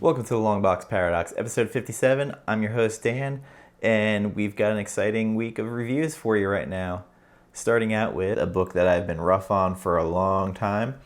Welcome to the LongBox Paradox, episode 57. I'm your host, Dan, and we've got an exciting week of reviews for you right now. Starting out with a book that I've been rough on for a long time,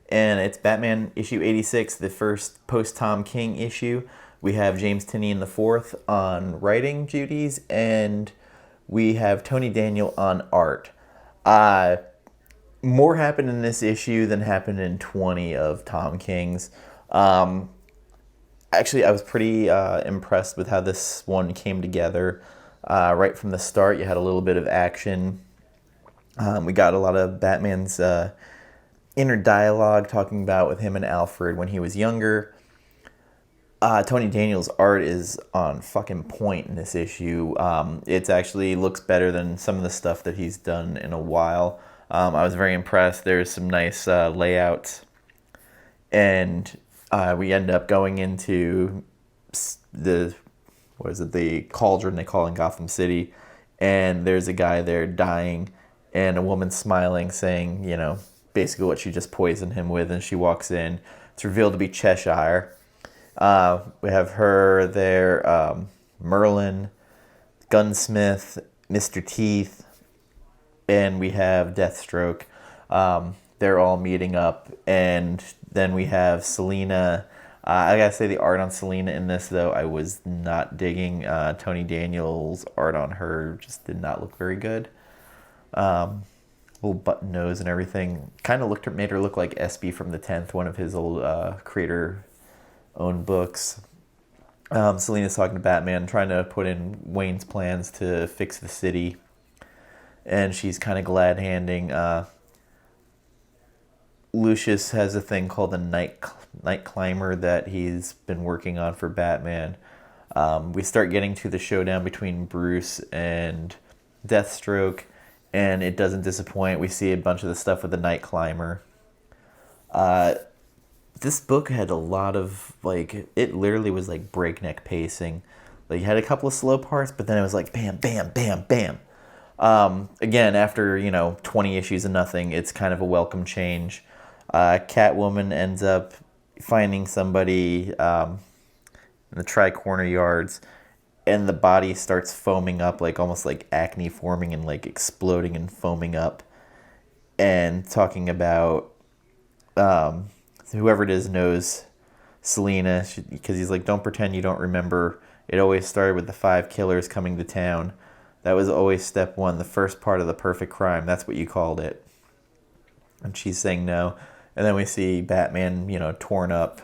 and it's Batman issue 86, the first post-Tom King issue. We have James Tynion the IV on writing duties, and we have Tony Daniel on art. More happened in this issue than happened in 20 of Tom King's. Actually, I was pretty impressed with how this one came together. Right from the start, you had a little bit of action. We got a lot of Batman's inner dialogue talking about with him and Alfred when he was younger. Tony Daniel's art is on fucking point in this issue. It actually looks better than some of the stuff that he's done in a while. I was very impressed. There's some nice layouts. And we end up going into the cauldron they call in Gotham City, and there's a guy there dying, and a woman smiling, saying, basically what she just poisoned him with, and she walks in. It's revealed to be Cheshire. We have her there, Merlin, Gunsmith, Mr. Teeth, and we have Deathstroke. They're all meeting up, and then we have Selina. I gotta say the art on Selina in this, though, I was not digging. Tony Daniel's art on her just did not look very good. Little button nose and everything. Kind of made her look like SB from the 10th, one of his old creator-owned books. Selina's talking to Batman, trying to put in Wayne's plans to fix the city, and she's kind of glad-handing. Lucius has a thing called the night climber that he's been working on for Batman. We start getting to the showdown between Bruce and Deathstroke, and it doesn't disappoint. We see a bunch of the stuff with the night climber. This book had a lot of, it literally was like breakneck pacing. You had a couple of slow parts, but then it was like bam, bam, bam, bam. Again, after, 20 issues of nothing, it's kind of a welcome change. Catwoman ends up finding somebody in the Tri-Corner Yards, and the body starts foaming up, almost like acne forming and exploding and foaming up, and talking about whoever it is knows Selina, because he's like, don't pretend you don't remember. It always started with the 5 killers coming to town. That was always step 1, the first part of the perfect crime. That's what you called it. And she's saying no. And then we see Batman, torn up,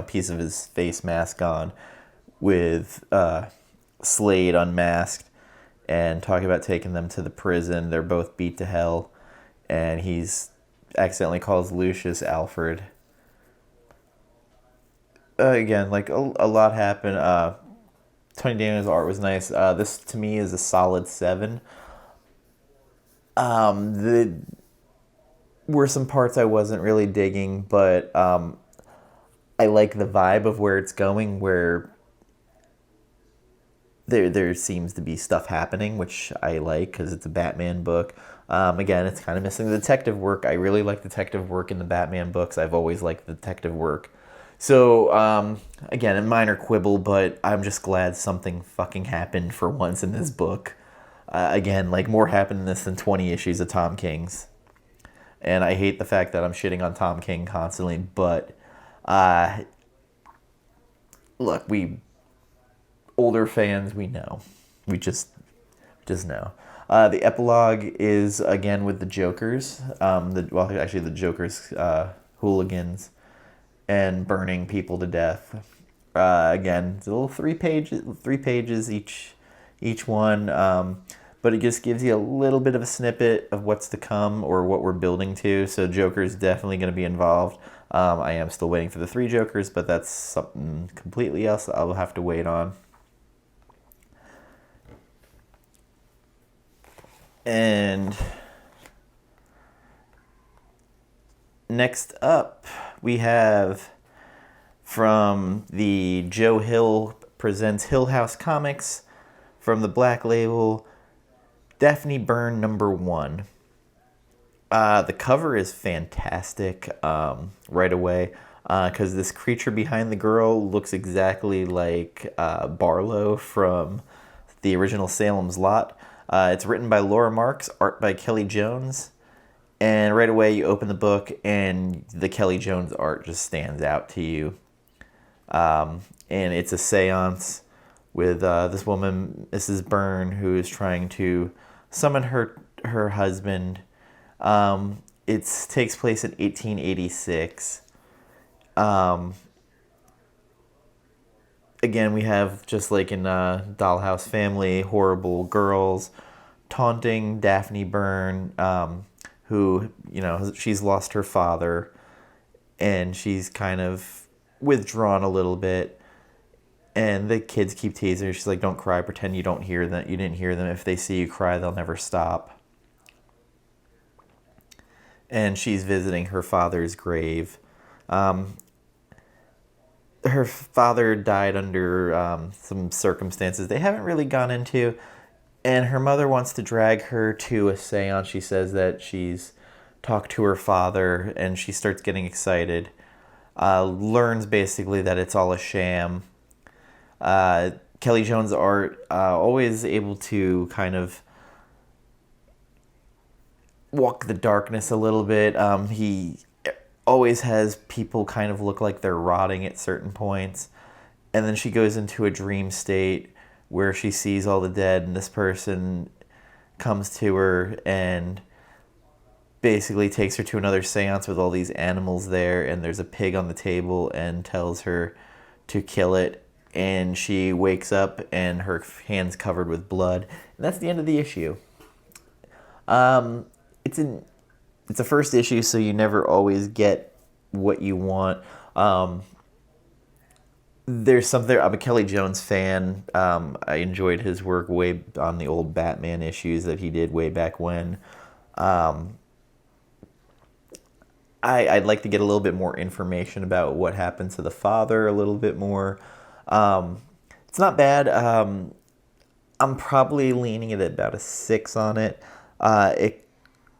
piece of his face mask gone, with Slade unmasked, and talking about taking them to the prison. They're both beat to hell, and he's accidentally calls Lucius Alfred. Again, a lot happened. Tony Daniel's art was nice. This, to me, is a solid 7. There were some parts I wasn't really digging, but I like the vibe of where it's going, where there seems to be stuff happening, which I like because it's a Batman book. Again, it's kind of missing the detective work. I really like detective work in the Batman books. I've always liked the detective work. So, again, a minor quibble, but I'm just glad something fucking happened for once in this book. Again, more happened in this than 20 issues of Tom King's. And I hate the fact that I'm shitting on Tom King constantly, but look, we older fans, we know. We just know. The epilogue is, again, with the Jokers. The Jokers hooligans and burning people to death. Again, it's a little 3 pages each one. But it just gives you a little bit of a snippet of what's to come or what we're building to. So Joker's definitely going to be involved. I am still waiting for the 3 Jokers, but that's something completely else I'll have to wait on. And next up, we have from the Joe Hill Presents Hill House Comics, from the Black Label, Daphne Byrne #1. The cover is fantastic right away. because this creature behind the girl looks exactly like Barlow from the original Salem's Lot. It's written by Laura Marks, art by Kelley Jones, and right away you open the book and the Kelley Jones art just stands out to you. And it's a seance with this woman, Mrs. Byrne, who is trying to summon her husband. It takes place in 1886. Again, we have, just like in Dollhouse Family, horrible girls taunting Daphne Byrne, who, she's lost her father, and she's kind of withdrawn a little bit. And the kids keep teasing her. She's like, "Don't cry. Pretend you don't hear them. You didn't hear them. If they see you cry, they'll never stop." And she's visiting her father's grave. Her father died under some circumstances they haven't really gone into. And her mother wants to drag her to a seance. She says that she's talked to her father, and she starts getting excited. Learns basically that it's all a sham. Kelley Jones' art, always able to kind of walk the darkness a little bit. He always has people kind of look like they're rotting at certain points. And then she goes into a dream state where she sees all the dead, and this person comes to her and basically takes her to another seance with all these animals there, and there's a pig on the table and tells her to kill it. And she wakes up and her hand's covered with blood. And that's the end of the issue. It's a first issue, so you never always get what you want. There's something. I'm a Kelley Jones fan. I enjoyed his work way on the old Batman issues that he did way back when. I'd like to get a little bit more information about what happened to the father a little bit more. It's not bad. I'm probably leaning at about a 6 on it. It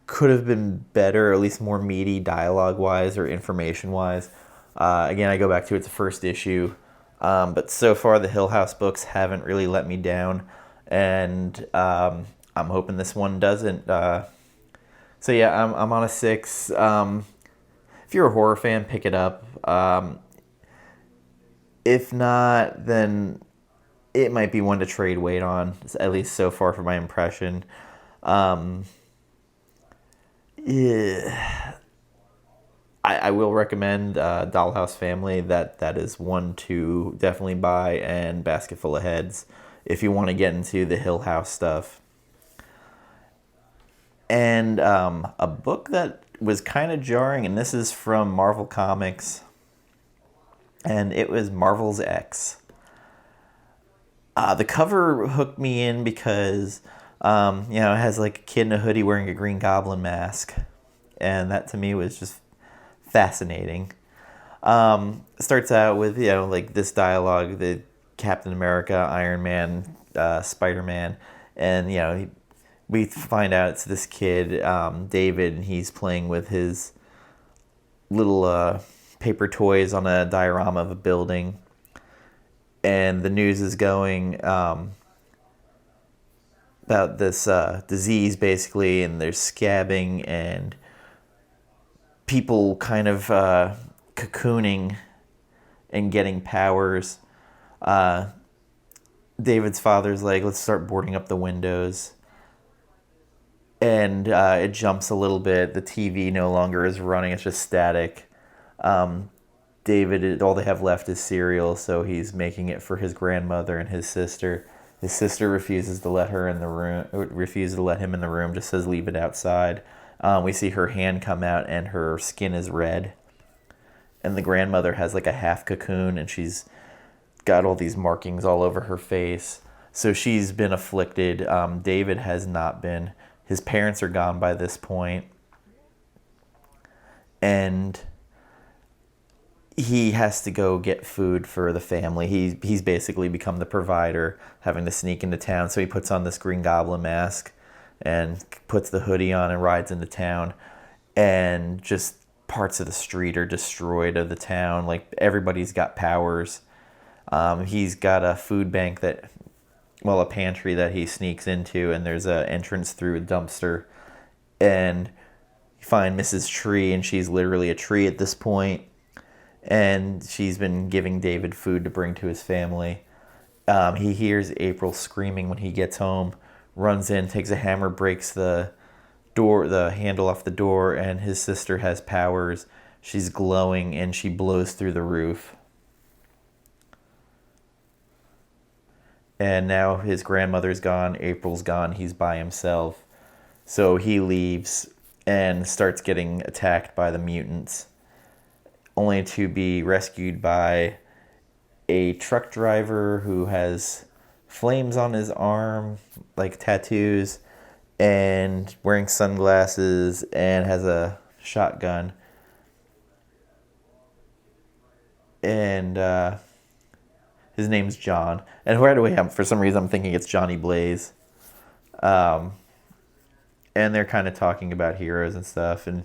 could have been better, or at least more meaty dialogue-wise or information-wise. Again, I go back to it's a first issue. But so far, the Hill House books haven't really let me down. And I'm hoping this one doesn't. So yeah, I'm on a 6. If you're a horror fan, pick it up. If not, then it might be one to trade weight on, at least so far from my impression. Yeah. I will recommend Dollhouse Family. That is one to definitely buy, and Basket Full of Heads if you want to get into the Hill House stuff. And a book that was kind of jarring, and this is from Marvel Comics, and it was Marvel's X. The cover hooked me in because, it has like a kid in a hoodie wearing a Green Goblin mask. And that to me was just fascinating. Starts out with, like this dialogue, the Captain America, Iron Man, Spider-Man. And, we find out it's this kid, David, and he's playing with his little paper toys on a diorama of a building. And the news is going about this disease, basically, and there's scabbing and people kind of cocooning and getting powers. David's father's like, let's start boarding up the windows. And it jumps a little bit. The TV no longer is running. It's just static. David, all they have left is cereal, so he's making it for his grandmother and his sister. His sister refuses to let her in the room. Refuses to let him in the room. Just says leave it outside. We see her hand come out, and her skin is red. And the grandmother has like a half cocoon, and she's got all these markings all over her face. So she's been afflicted. David has not been. His parents are gone by this point. And he has to go get food for the family. He's basically become the provider, having to sneak into town. So he puts on this Green Goblin mask and puts the hoodie on and rides into town and just parts of the street are destroyed of the town. Like, everybody's got powers. He's got a food bank a pantry that he sneaks into, and there's an entrance through a dumpster. And you find Mrs. Tree, and she's literally a tree at this point. And she's been giving David food to bring to his family. He hears April screaming when he gets home, runs in, takes a hammer, breaks the handle off the door, and his sister has powers. She's glowing, and she blows through the roof. And now his grandmother's gone, April's gone, he's by himself. So he leaves and starts getting attacked by the mutants, only to be rescued by a truck driver who has flames on his arm, like tattoos, and wearing sunglasses, and has a shotgun. And his name's John. And right away, for some reason, I'm thinking it's Johnny Blaze. And they're kind of talking about heroes and stuff. And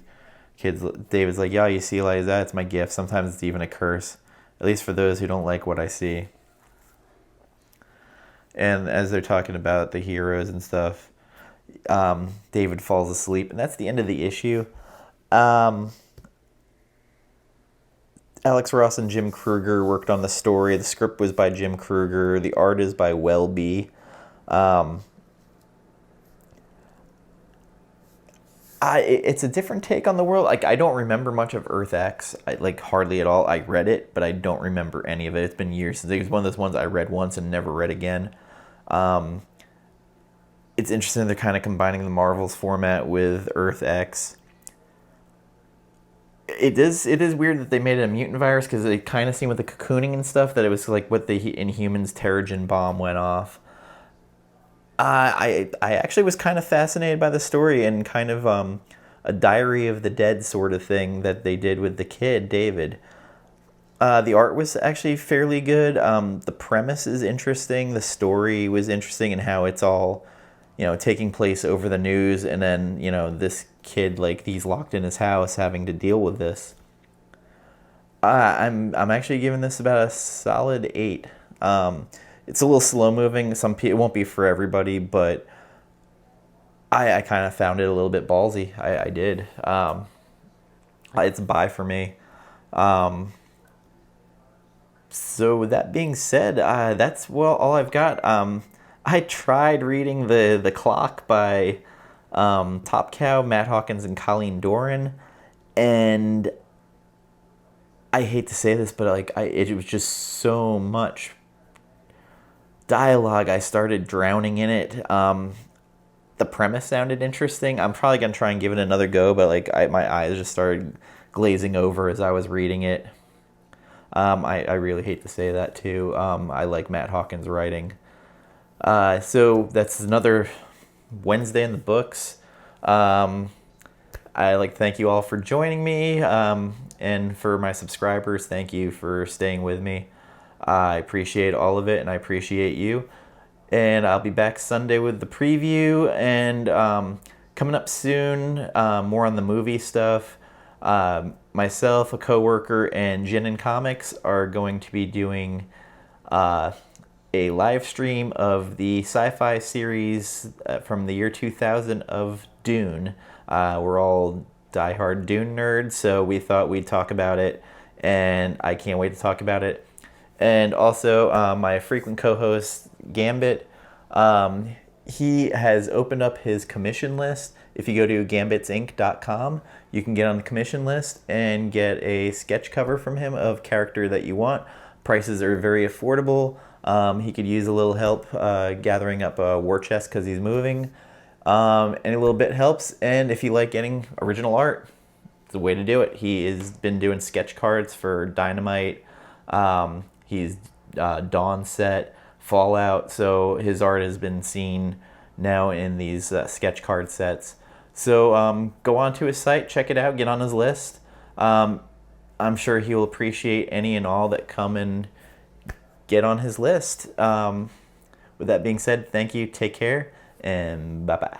David's like, yeah, you see like that? It's my gift. Sometimes it's even a curse. At least for those who don't like what I see. And as they're talking about the heroes and stuff, David falls asleep. And that's the end of the issue. Alex Ross and Jim Krueger worked on the story. The script was by Jim Krueger. The art is by Welby. It's a different take on the world. Like, I don't remember much of Earth X, hardly at all. I read it, but I don't remember any of it. It's been years since it was one of those ones I read once and never read again. It's interesting they're kind of combining the Marvel's format with Earth X. It is weird that they made it a mutant virus, because it kind of seemed with the cocooning and stuff that it was like what the Inhumans Terrigen bomb went off. I actually was kind of fascinated by the story, and kind of a Diary of the Dead sort of thing that they did with the kid, David. The art was actually fairly good. The premise is interesting. The story was interesting, and how it's all, taking place over the news, and then, this kid, he's locked in his house having to deal with this. I'm actually giving this about a solid 8. It's a little slow moving. It won't be for everybody, but I kind of found it a little bit ballsy. I did. It's a buy for me. So with that being said, that's all I've got. I tried reading the Clock by Top Cow, Matt Hawkins, and Colleen Doran, and I hate to say this, but it was just so much dialogue. I started drowning in it. The premise sounded interesting. I'm probably gonna try and give it another go, but my eyes just started glazing over as I was reading it. I really hate to say that too. I like Matt Hawkins' writing. So that's another Wednesday in the books. I like to thank you all for joining me, and for my subscribers, thank you for staying with me. I appreciate all of it, and I appreciate you. And I'll be back Sunday with the preview, and coming up soon, more on the movie stuff. Myself, a coworker, and Gin and Comics are going to be doing a live stream of the sci-fi series from the year 2000 of Dune. We're all diehard Dune nerds, so we thought we'd talk about it, and I can't wait to talk about it. And also, my frequent co-host, Gambit, he has opened up his commission list. If you go to gambitsinc.com, you can get on the commission list and get a sketch cover from him of character that you want. Prices are very affordable. He could use a little help gathering up a war chest because he's moving. Any little bit helps. And if you like getting original art, it's the way to do it. He has been doing sketch cards for Dynamite. He's Dawn set, Fallout. So his art has been seen now in these sketch card sets. So go on to his site, check it out, get on his list. I'm sure he will appreciate any and all that come and get on his list. With that being said, thank you, take care, and bye-bye.